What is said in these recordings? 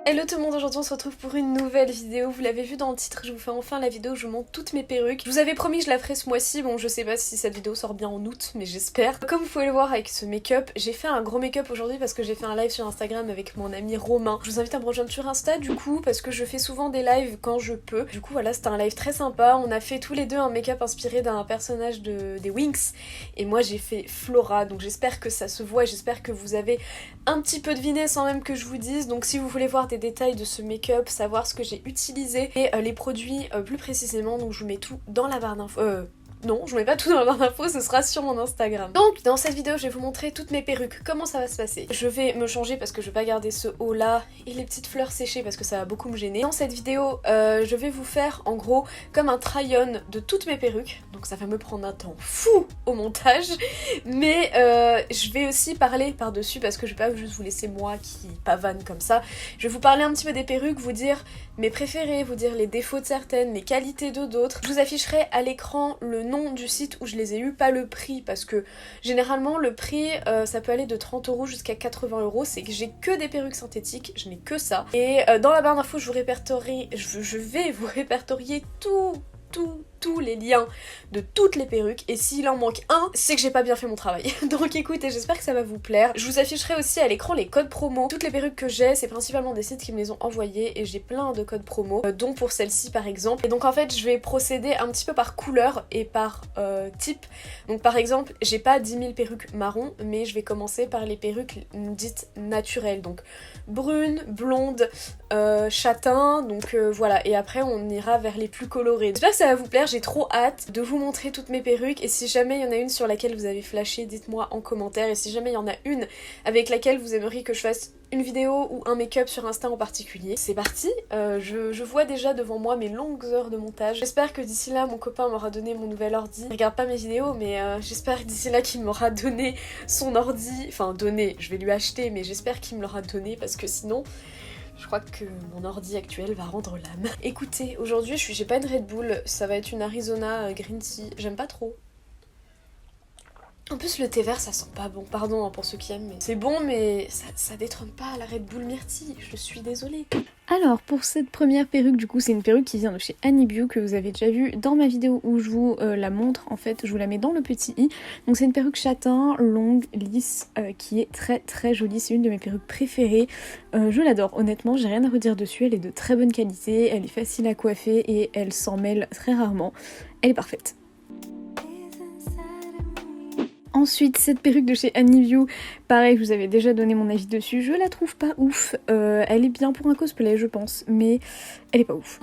Hello tout le monde, aujourd'hui on se retrouve pour une nouvelle vidéo. Vous l'avez vu dans le titre, je vous fais enfin la vidéo où je vous montre toutes mes perruques. Je vous avais promis que je la ferai ce mois-ci, bon je sais pas si cette vidéo sort bien en août, mais j'espère. Comme vous pouvez le voir avec ce make-up, j'ai fait un gros make-up aujourd'hui parce que j'ai fait un live sur Instagram avec mon ami Romain. Je vous invite à me rejoindre sur Insta du coup, parce que je fais souvent des lives quand je peux. Du coup voilà, c'était un live très sympa, on a fait tous les deux un make-up inspiré d'un personnage des Winx, et moi j'ai fait Flora, donc j'espère que ça se voit et j'espère que vous avez un petit peu deviné sans même que je vous dise. Donc si vous voulez voir des détails de ce make-up, savoir ce que j'ai utilisé et les produits plus précisément, donc je vous mets tout dans la barre d'infos. Non, je mets pas tout dans la barre d'infos, ce sera sur mon Instagram. Donc dans cette vidéo je vais vous montrer toutes mes perruques, comment ça va se passer. Je vais me changer parce que je vais pas garder ce haut là et les petites fleurs séchées parce que ça va beaucoup me gêner. Dans cette vidéo je vais vous faire en gros comme un try-on de toutes mes perruques, donc ça va me prendre un temps fou au montage, mais je vais aussi parler par-dessus parce que je vais pas juste vous laisser moi qui pavane comme ça. Je vais vous parler un petit peu des perruques, vous dire mes préférés, vous dire les défauts de certaines, les qualités de d'autres. Je vous afficherai à l'écran le nom du site où je les ai eu, pas le prix, parce que généralement le prix ça peut aller de 30 € jusqu'à 80 €. C'est que j'ai que des perruques synthétiques, je n'ai que ça. Et dans la barre d'infos je vous répertorie, je vais vous répertorier tous les liens de toutes les perruques, et s'il en manque un, c'est que j'ai pas bien fait mon travail. Donc écoutez, j'espère que ça va vous plaire. Je vous afficherai aussi à l'écran les codes promo. Toutes les perruques que j'ai, c'est principalement des sites qui me les ont envoyées et j'ai plein de codes promo, dont pour celle-ci par exemple. Et donc en fait, je vais procéder un petit peu par couleur et par type. Donc par exemple, j'ai pas 10 000 perruques marron, mais je vais commencer par les perruques dites naturelles. Donc brune, blonde, châtain, donc voilà. Et après, on ira vers les plus colorés. J'espère que ça va vous plaire. J'ai trop hâte de vous montrer toutes mes perruques, et si jamais il y en a une sur laquelle vous avez flashé, dites-moi en commentaire, et si jamais il y en a une avec laquelle vous aimeriez que je fasse une vidéo ou un make-up sur Insta en particulier. C'est parti, je vois déjà devant moi mes longues heures de montage. J'espère que d'ici là mon copain m'aura donné mon nouvel ordi. Il regarde pas mes vidéos, mais j'espère que d'ici là qu'il m'aura donné son ordi, enfin donné, je vais lui acheter, mais j'espère qu'il me l'aura donné parce que sinon je crois que mon ordi actuel va rendre l'âme. Écoutez, aujourd'hui j'ai pas une Red Bull, ça va être une Arizona Green Tea, j'aime pas trop. En plus le thé vert ça sent pas bon, pardon pour ceux qui aiment, mais c'est bon, mais ça détrône pas la Red Bull Myrtille, je suis désolée. Alors pour cette première perruque, du coup c'est une perruque qui vient de chez Annie Beau, que vous avez déjà vu dans ma vidéo où je vous la montre, en fait je vous la mets dans le petit i. Donc c'est une perruque châtain, longue, lisse, qui est très très jolie, c'est une de mes perruques préférées. Je l'adore, honnêtement j'ai rien à redire dessus, elle est de très bonne qualité, elle est facile à coiffer et elle s'en mêle très rarement, elle est parfaite. Ensuite, cette perruque de chez Annie Beau, pareil, je vous avais déjà donné mon avis dessus, je la trouve pas ouf. Elle est bien pour un cosplay, je pense, mais elle est pas ouf.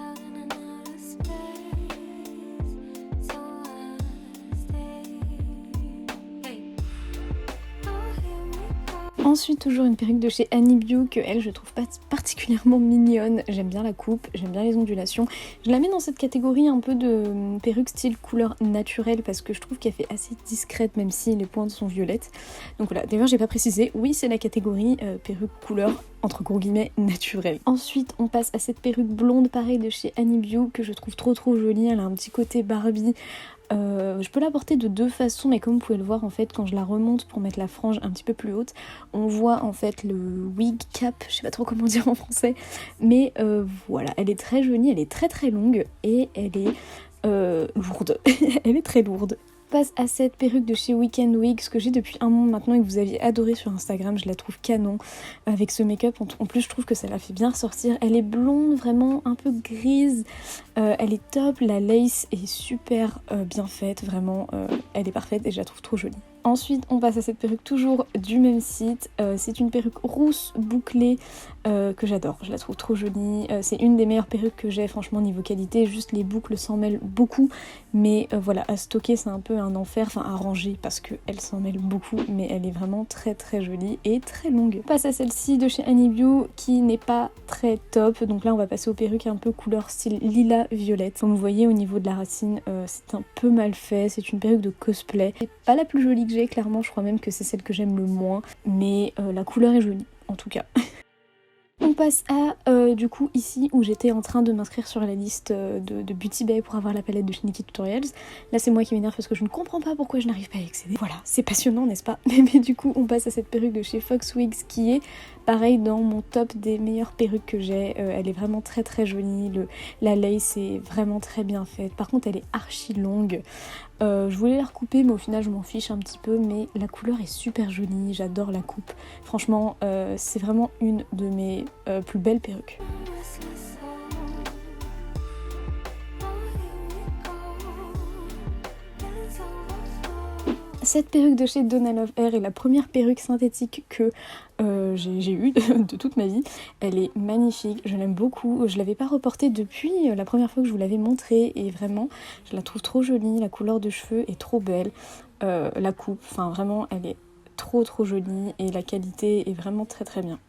Ensuite, toujours une perruque de chez Annie Beau que elle, je trouve pas particulièrement mignonne. J'aime bien la coupe, j'aime bien les ondulations. Je la mets dans cette catégorie un peu de perruque style couleur naturelle parce que je trouve qu'elle fait assez discrète même si les pointes sont violettes. Donc voilà, d'ailleurs j'ai pas précisé, oui c'est la catégorie perruque couleur entre gros guillemets naturelle. Ensuite on passe à cette perruque blonde pareil de chez Annie Beau que je trouve trop jolie. Elle a un petit côté Barbie. Je peux la porter de deux façons, mais comme vous pouvez le voir en fait quand je la remonte pour mettre la frange un petit peu plus haute, on voit en fait le wig cap, je sais pas trop comment dire en français, mais voilà, elle est très jolie, elle est très longue et elle est lourde, elle est très lourde. On passe à cette perruque de chez Weekend Wigs que j'ai depuis un mois maintenant et que vous aviez adoré sur Instagram, je la trouve canon avec ce make-up, en plus je trouve que ça la fait bien ressortir. Elle est blonde, vraiment un peu grise, elle est top, la lace est super bien faite, vraiment elle est parfaite et je la trouve trop jolie. Ensuite on passe à cette perruque toujours du même site, c'est une perruque rousse bouclée que j'adore, je la trouve trop jolie, c'est une des meilleures perruques que j'ai franchement niveau qualité, juste les boucles s'en mêlent beaucoup, mais voilà, à stocker c'est un peu un enfer, enfin à ranger parce qu'elle s'en mêle beaucoup, mais elle est vraiment très jolie et très longue. On passe à celle-ci de chez Annie Beau qui n'est pas très top, donc là on va passer aux perruques un peu couleur style lilas violette. Comme vous voyez au niveau de la racine c'est un peu mal fait, c'est une perruque de cosplay, c'est pas la plus jolie que j'ai clairement, je crois même que c'est celle que j'aime le moins, mais la couleur est jolie en tout cas. On passe à du coup ici où j'étais en train de m'inscrire sur la liste de Beauty Bay pour avoir la palette de chez Nikkie Tutorials. Là c'est moi qui m'énerve parce que je ne comprends pas pourquoi je n'arrive pas à y accéder. Voilà, c'est passionnant n'est-ce pas? Mais du coup on passe à cette perruque de chez Fox Wigs qui est pareil dans mon top des meilleures perruques que j'ai. Elle est vraiment très très jolie, la lace est vraiment très bien faite. Par contre elle est archi longue. Je voulais la recouper mais au final je m'en fiche un petit peu, mais la couleur est super jolie, j'adore la coupe. Franchement c'est vraiment une de mes plus belles perruques. Cette perruque de chez Donna Love Hair est la première perruque synthétique que j'ai eue de toute ma vie. Elle est magnifique, je l'aime beaucoup. Je l'avais pas reportée depuis la première fois que je vous l'avais montrée et vraiment je la trouve trop jolie, la couleur de cheveux est trop belle, la coupe, enfin vraiment elle est trop jolie et la qualité est vraiment très très bien.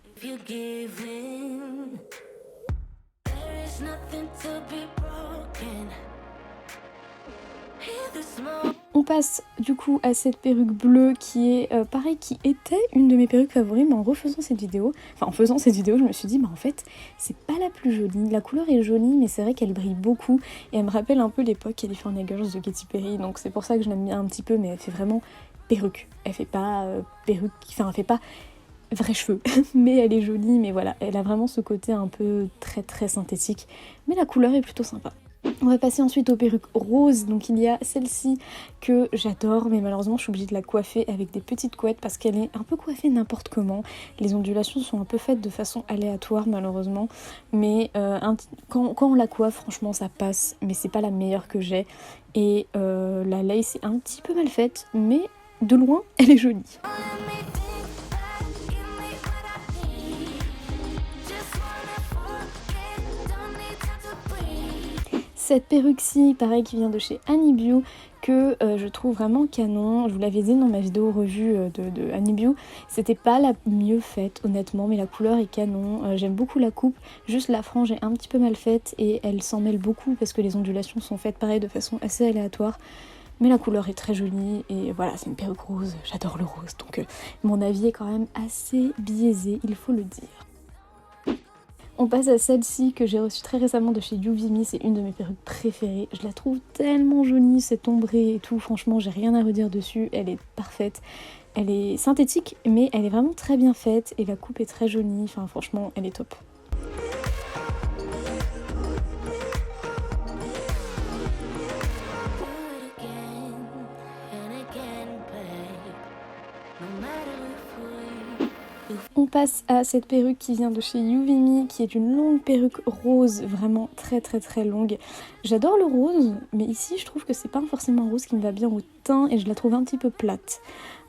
On passe du coup à cette perruque bleue qui est pareil, qui était une de mes perruques favoris, mais en refaisant cette vidéo, enfin en faisant cette vidéo je me suis dit en fait c'est pas la plus jolie, la couleur est jolie mais c'est vrai qu'elle brille beaucoup et elle me rappelle un peu l'époque California Girls de Katy Perry, donc c'est pour ça que je l'aime bien un petit peu, mais elle fait vraiment perruque, elle fait pas perruque, enfin elle fait pas vrais cheveux, mais elle est jolie, mais voilà, elle a vraiment ce côté un peu très synthétique, mais la couleur est plutôt sympa. On va passer ensuite aux perruques roses, donc il y a celle-ci que j'adore, mais malheureusement je suis obligée de la coiffer avec des petites couettes parce qu'elle est un peu coiffée n'importe comment. Les ondulations sont un peu faites de façon aléatoire malheureusement, mais quand on la coiffe franchement ça passe, mais c'est pas la meilleure que j'ai. Et la lace est un petit peu mal faite, mais de loin elle est jolie. Cette perruque-ci, pareil, qui vient de chez Annie Beau, que je trouve vraiment canon. Je vous l'avais dit dans ma vidéo revue de Annie Beau, c'était pas la mieux faite honnêtement, mais la couleur est canon. J'aime beaucoup la coupe, juste la frange est un petit peu mal faite et elle s'en mêle beaucoup parce que les ondulations sont faites pareil de façon assez aléatoire. Mais la couleur est très jolie et voilà, c'est une perruque rose, j'adore le rose, donc mon avis est quand même assez biaisé, il faut le dire. On passe à celle-ci que j'ai reçue très récemment de chez Yuvimi, c'est une de mes perruques préférées. Je la trouve tellement jolie, cette ombrée et tout, franchement j'ai rien à redire dessus, elle est parfaite. Elle est synthétique mais elle est vraiment très bien faite et la coupe est très jolie, enfin franchement elle est top. On passe à cette perruque qui vient de chez Yuvimi, qui est une longue perruque rose, vraiment très longue. J'adore le rose, mais ici je trouve que c'est pas forcément un rose qui me va bien au teint et je la trouve un petit peu plate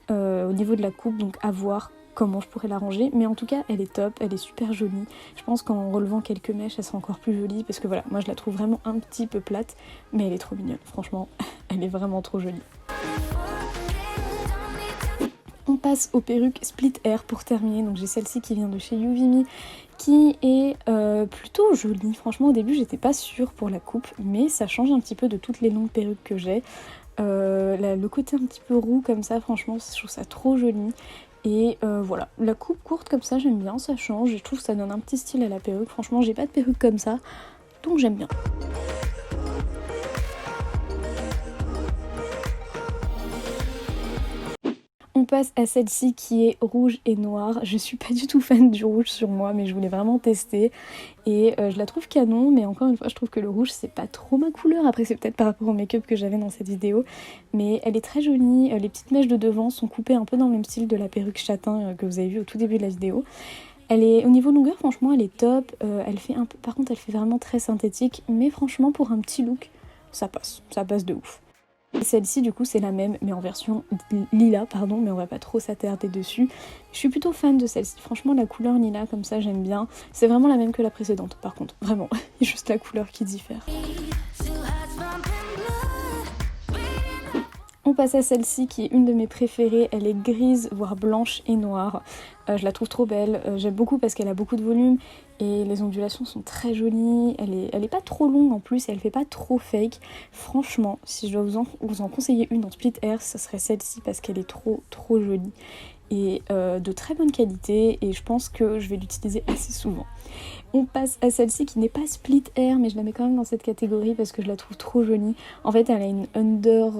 au niveau de la coupe, donc à voir comment je pourrais l'arranger, mais en tout cas elle est top, elle est super jolie. Je pense qu'en relevant quelques mèches elle sera encore plus jolie parce que voilà, moi je la trouve vraiment un petit peu plate, mais elle est trop mignonne, franchement elle est vraiment trop jolie. On passe aux perruques split hair pour terminer, donc j'ai celle-ci qui vient de chez Yuvimi qui est plutôt jolie. Franchement au début j'étais pas sûre pour la coupe, mais ça change un petit peu de toutes les longues perruques que j'ai. Le côté un petit peu roux comme ça, franchement je trouve ça trop joli. Et voilà, la coupe courte comme ça j'aime bien, ça change, je trouve que ça donne un petit style à la perruque. Franchement j'ai pas de perruque comme ça, donc j'aime bien. On passe à celle-ci qui est rouge et noire. Je suis pas du tout fan du rouge sur moi, mais je voulais vraiment tester. Et je la trouve canon, mais encore une fois, je trouve que le rouge, c'est pas trop ma couleur. Après, c'est peut-être par rapport au make-up que j'avais dans cette vidéo. Mais elle est très jolie. Les petites mèches de devant sont coupées un peu dans le même style de la perruque châtain que vous avez vu au tout début de la vidéo. Elle est, au niveau longueur, franchement, elle est top. Elle fait un peu, par contre, elle fait vraiment très synthétique. Mais franchement, pour un petit look, ça passe de ouf. Et celle-ci du coup c'est la même mais en version lilas pardon, mais on va pas trop s'attarder dessus. Je suis plutôt fan de celle-ci, franchement la couleur lilas comme ça j'aime bien. C'est vraiment la même que la précédente par contre, vraiment, il y a juste la couleur qui diffère. On passe à celle-ci qui est une de mes préférées, elle est grise, voire blanche et noire. Je la trouve trop belle, j'aime beaucoup parce qu'elle a beaucoup de volume et les ondulations sont très jolies. Elle est pas trop longue en plus et elle fait pas trop fake. Franchement, si je dois vous en conseiller une en split hair, ça serait celle-ci parce qu'elle est trop jolie. et de très bonne qualité et je pense que je vais l'utiliser assez souvent. On passe à celle-ci qui n'est pas split hair mais je la mets quand même dans cette catégorie parce que je la trouve trop jolie. En fait elle a une under,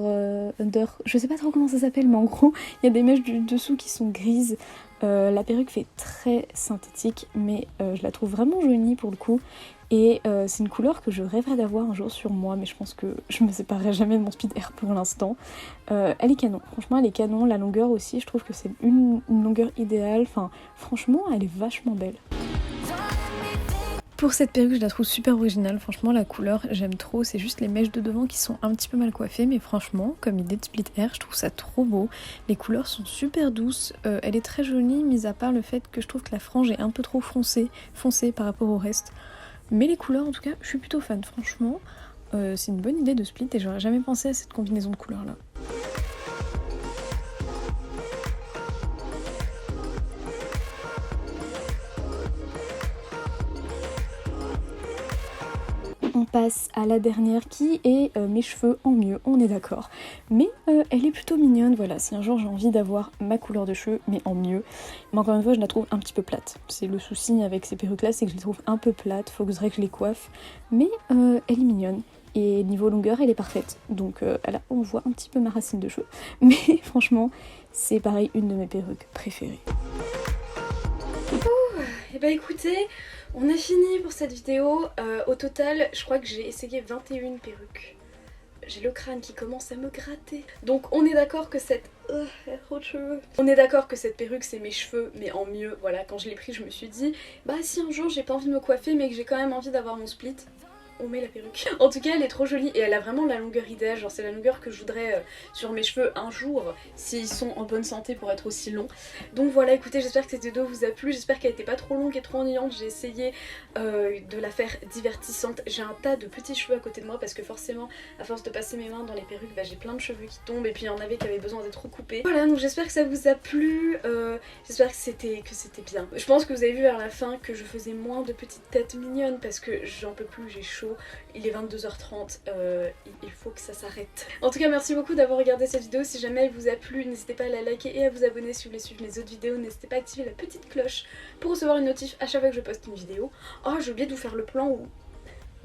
je sais pas trop comment ça s'appelle mais en gros il y a des mèches du dessous qui sont grises. La perruque fait très synthétique mais je la trouve vraiment jolie pour le coup. Et c'est une couleur que je rêverais d'avoir un jour sur moi, mais je pense que je me séparerai jamais de mon speed air pour l'instant. Elle est canon, franchement elle est canon, la longueur aussi, je trouve que c'est une longueur idéale, enfin franchement elle est vachement belle. Pour cette perruque, je la trouve super originale, franchement la couleur j'aime trop, c'est juste les mèches de devant qui sont un petit peu mal coiffées, mais franchement comme idée de split hair, je trouve ça trop beau. Les couleurs sont super douces, elle est très jolie, mis à part le fait que je trouve que la frange est un peu trop foncée par rapport au reste. Mais les couleurs en tout cas, je suis plutôt fan, franchement. C'est une bonne idée de split et j'aurais jamais pensé à cette combinaison de couleurs là. On passe à la dernière qui est mes cheveux en mieux, on est d'accord. Mais elle est plutôt mignonne, voilà, si un jour j'ai envie d'avoir ma couleur de cheveux mais en mieux. Mais encore une fois je la trouve un petit peu plate. C'est le souci avec ces perruques là, c'est que je les trouve un peu plates, faudrait que je les coiffe. Mais elle est mignonne. Et niveau longueur elle est parfaite. Donc là on voit un petit peu ma racine de cheveux. Mais franchement c'est pareil une de mes perruques préférées. Et bah écoutez, on a fini pour cette vidéo. Au total, je crois que j'ai essayé 21 perruques. J'ai le crâne qui commence à me gratter. Donc on est d'accord que cette... trop de cheveux. On est d'accord que cette perruque c'est mes cheveux mais en mieux. Voilà, quand je l'ai pris je me suis dit bah si un jour j'ai pas envie de me coiffer mais que j'ai quand même envie d'avoir mon split, on met la perruque. En tout cas elle est trop jolie et elle a vraiment la longueur idéale, genre c'est la longueur que je voudrais sur mes cheveux un jour s'ils sont en bonne santé pour être aussi longs. Donc voilà, écoutez, j'espère que cette vidéo vous a plu, j'espère qu'elle était pas trop longue et trop ennuyante, j'ai essayé de la faire divertissante. J'ai un tas de petits cheveux à côté de moi parce que forcément à force de passer mes mains dans les perruques bah, j'ai plein de cheveux qui tombent et puis il y en avait qui avaient besoin d'être recoupés. Voilà, donc j'espère que ça vous a plu, j'espère que c'était bien. Je pense que vous avez vu vers la fin que je faisais moins de petites têtes mignonnes parce que j'en peux plus, j'ai chaud. Il est 22h30, il faut que ça s'arrête. En tout cas merci beaucoup d'avoir regardé cette vidéo, si jamais elle vous a plu n'hésitez pas à la liker et à vous abonner si vous voulez suivre mes autres vidéos, n'hésitez pas à activer la petite cloche pour recevoir une notif à chaque fois que je poste une vidéo. Oh j'ai oublié de vous faire le plan où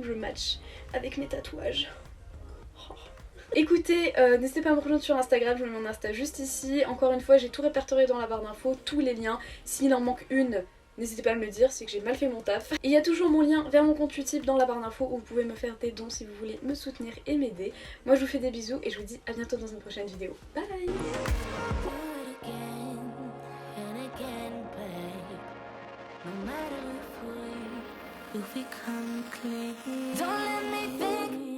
je match avec mes tatouages. Oh. Écoutez, n'hésitez pas à me rejoindre sur Instagram, je mets mon Insta juste ici. Encore une fois j'ai tout répertorié dans la barre d'infos, tous les liens, s'il en manque une n'hésitez pas à me le dire, c'est que j'ai mal fait mon taf. Et il y a toujours mon lien vers mon compte Utip dans la barre d'infos où vous pouvez me faire des dons si vous voulez me soutenir et m'aider. Moi je vous fais des bisous et je vous dis à bientôt dans une prochaine vidéo. Bye. Don't let me think